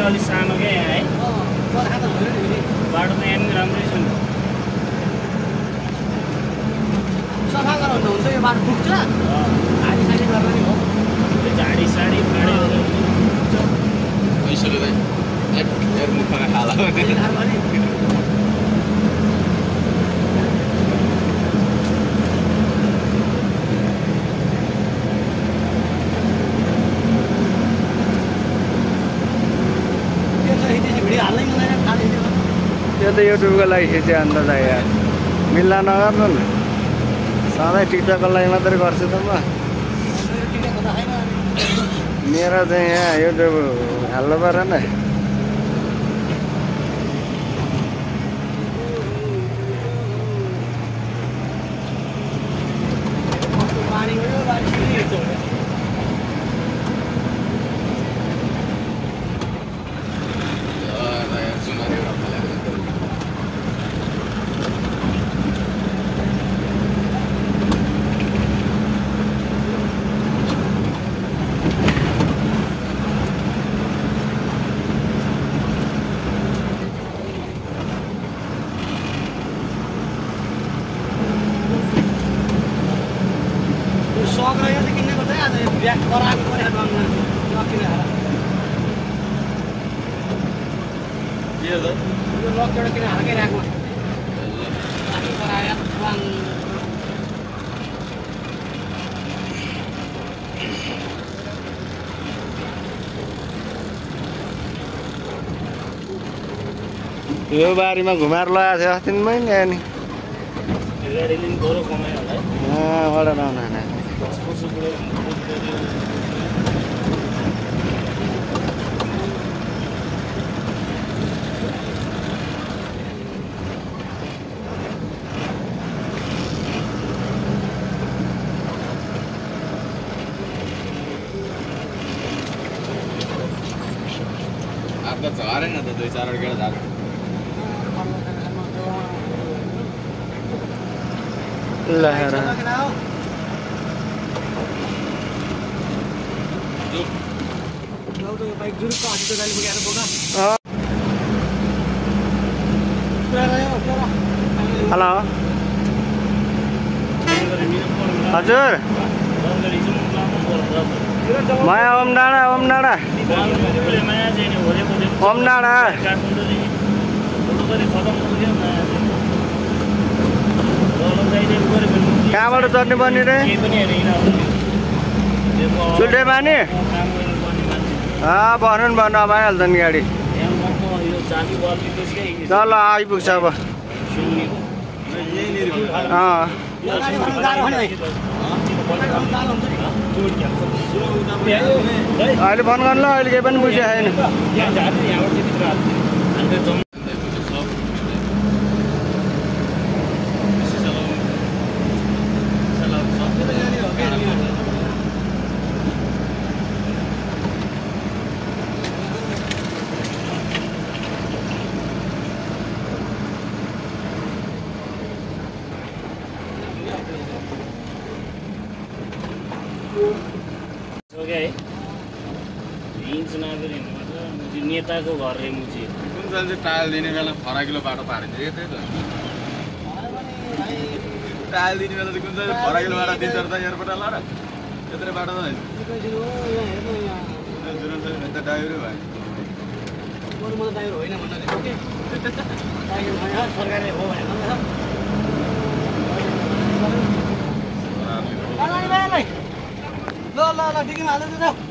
अलिक सानो क्या यहाँ है बाटो त यहाँ राम्रै छ नि सफा गराउनु हुन्छ यो बाटो पुग्छ झाडी साडी गरेर नि हो झाडी साडी फाड्यो पैसाले भाइ एक मुखमा खाला यो त युट्युबको लागि खिचे अन्दाज आयो यार मिल्ला नगर्नु न सधैँ टिकटकको लागि मात्रै गर्छु त म मेरो चाहिँ यहाँ युट्युब हाल्नु परेन सक रहेछ किन्ने गर्दै आज ब्याग कराएको पऱ्यो नकिन के हो त यो लक एउटा किन हालकै राख्नु आफै करायो यो बारीमा घुमाएर लगाएको थियो अस्ति मैले नि गाडीले नि बरु कमायो होला है वडा नहुना अब त झरेन त 2-4 गेडा झार ल हेर बाइक जुरुक्क हस्पिटल पुगेर बोका हेलो हजुर माया ओम डाँडा ओम डाँडा ओम डाँडा कहाँबाट चढ्ने पर्ने रे चुल्टे पानी भन्नु न भन्नु अब आइहाल्छ नि गाडी ल आइपुग्छ अब अहिले फोन गर्नु ल अहिले केही पनि बुझेको छैन नेताको घर रे मुची कुन चाहिँ टायल दिने बेला फराकिलो बाटो पारिन्छ के त्यही त टायल दिने बेला चाहिँ कुन चाहिँ फराकिलो बाटो दिन्छ त एयरपोर्ट ल र त्यत्रै बाटो त जुन त ड्राइभरै भयो म त ड्राइभर होइन भन्नाले ओके सरकारले हो भने ल ल ल डिकीमा हाल्दै जाऊ